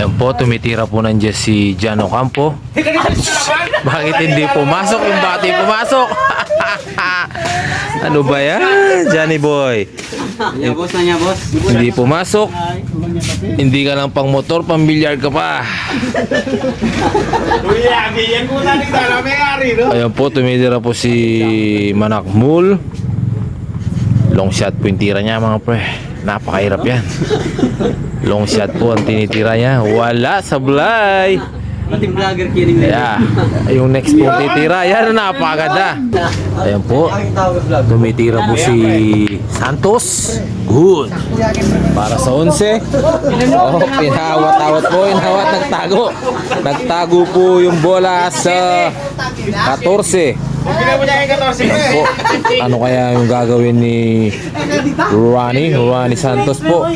Ayan po, tumitira po nandiyan si Jan Ocampo. Bakit hindi pumasok yung bati? Pumasok! Ano ba yan, Johnny boy? Niya boss na niya boss. Hindi pumasok. Hindi ka lang pang motor, pang bilyar ka pa. Ayan po, tumitira po si Manakmul. Long shot po yung tira niya mga pre. Napakahirap yan. Long shot po ang tinitira niya. Wala, sablay. Ating vlogger kidding na. Yeah. Yung next po titira. Yan, napakaganda. Ayan po. Tumitira po si Santos. Good. Para sa 11. Oh, pinahawat-hawat po. Pinahawat, nagtago. Nagtago po yung bola sa 14. Po, ano kaya yung gagawin ni Ronnie Santos po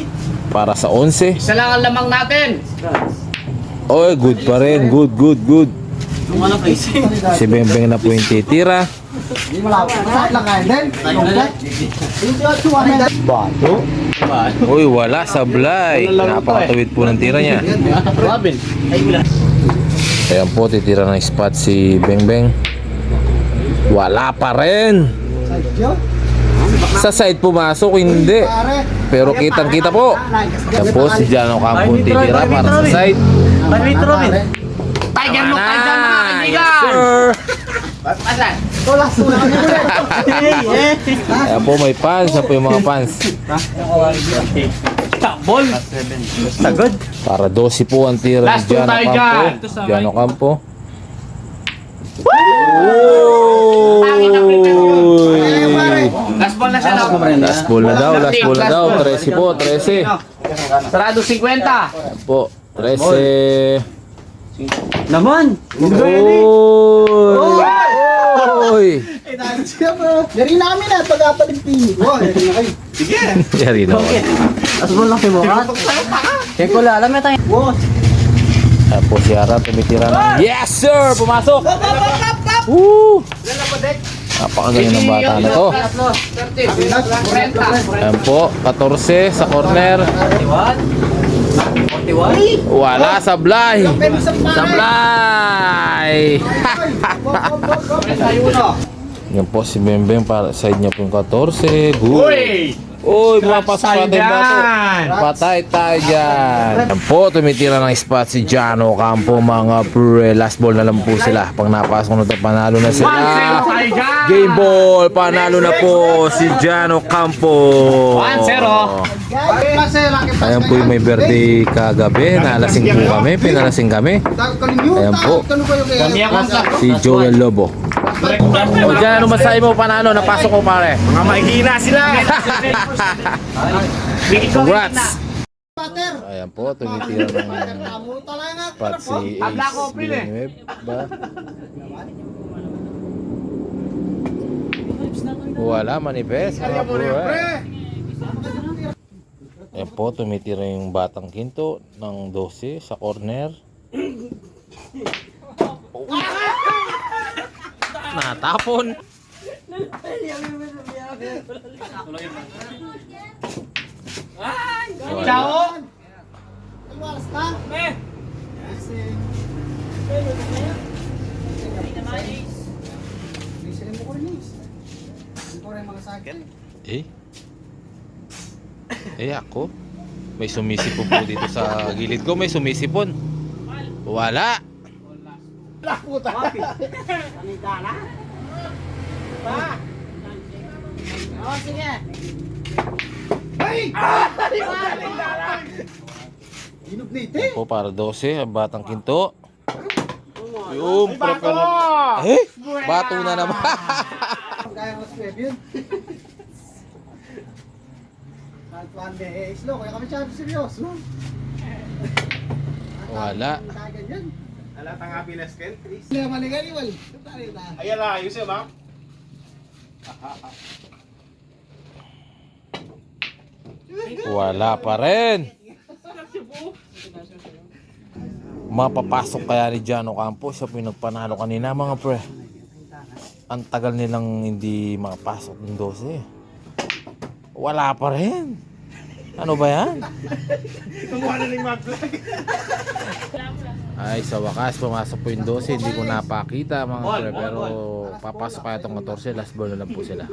para sa 11? Isa lang ang lamang natin. Oy, good pa rin. Good. Yung ano facing. Si Bembeng na po yung titira. Bato. Uy, wala, sablay. Napakatawid po ng tira niya. Ayan po, titira ng spot si Bembeng. Wala pa rin. Sa side pumasok, hindi. Pero kitang-kita po. Ayan po, si Jan Ocampo titira para sa side. Tiger look tayo dyan mga kaibigan. Yes, sir. Ayan po, may fans. Ayan po yung mga fans. Ball. Sagod. Para 12 po ang tira ni Last two Jan tayo Ocampo. dyan. Jan Ocampo. Last ball na siya. No? Last ball na daw. 13 po, 13. Sarado 50. Ayan po, 13. Naman. Oy! Dari namin na pag-apalimpini. Sige. Yari na. Asbol lang si Bokat. Check ko lang. Alam mo tayo. Ayan po si Ara, tumitira ng... Yes, sir! Pumasok! Woo! Napakagaling ng bata na to. 30. Ayan po, 14 sa corner. 41. Wala, sablay! Sablay! Yan po si Bembeng para side niya po yung 14. Good! Uy, pumapasok pa tayo bato. Patay tayo dyan. Yan po, tumitira ng spot si Jan Ocampo mga pre. Last ball na lang po sila. Pag napasok na ito, panalo na sila. Game ball, panalo na po si Jan Ocampo. 1-0. Ayan po yung may birthday kagabi. Nalasing po kami, pinalasing kami. Ayan po, si Joel Lobo. O dyan, ano masahe mo? Panalo, napasok ko pare. Mga mahihina sila. Congrats! Ayan po, tumitira ng spot si Ace Villanueva ba? Wala, manifest. Ayan po, tumitira yung batang Ginto ng 12 sa corner. Natapon. Ciao. Ako? May sumisipon po dito sa gilid ko. May sumisipon. Wala. Sige. Po para 12 ang batang Ginto. Yung bato! Bato na naman. Kaya mas web yun. Kalpuan de islo, kaya kami siya seryoso. Wala. Ala tanga Pinas ken, Chris. Sila maligali wal. Ayan la, ayos yun, ma'am. Wala pa rin. Mapapasok kaya ni Jan Ocampo. Siya po yung nagpanalo kanina mga pre. Ang tagal nilang hindi makapasok ng 12. Wala pa rin. Ano ba yan? Kumuha na ng mag-vlog. Ay, sa wakas, pumasok po yung 12. Hindi ko napakita mga pre. Pero papasok kaya itong 14. Last ball na lang po sila.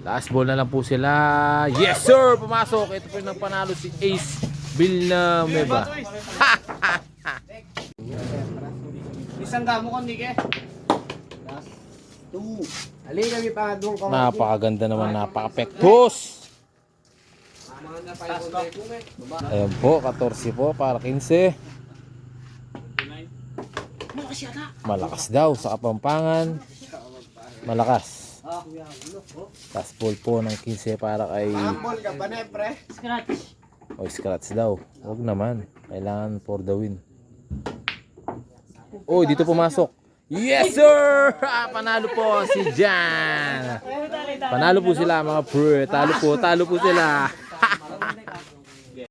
Last ball na lang po sila. Yes sir! Pumasok. Ito po yung nagpanalo si Ace Villanueva. Isang gamo ko, Nike. Ali kami pa doon ko. Napakaganda naman. Napaka-pektos. Ayan po. 14 po para 15. Malakas daw sa Kapampangan. Malakas. Last ball po ng 15 para kay... Ball ka ba na, pre? O scratch daw. Huwag naman. Kailangan for the win. Oh, dito pumasok. Yes sir! Panalo po si Jan. Panalo po sila mga pre. Talo po sila.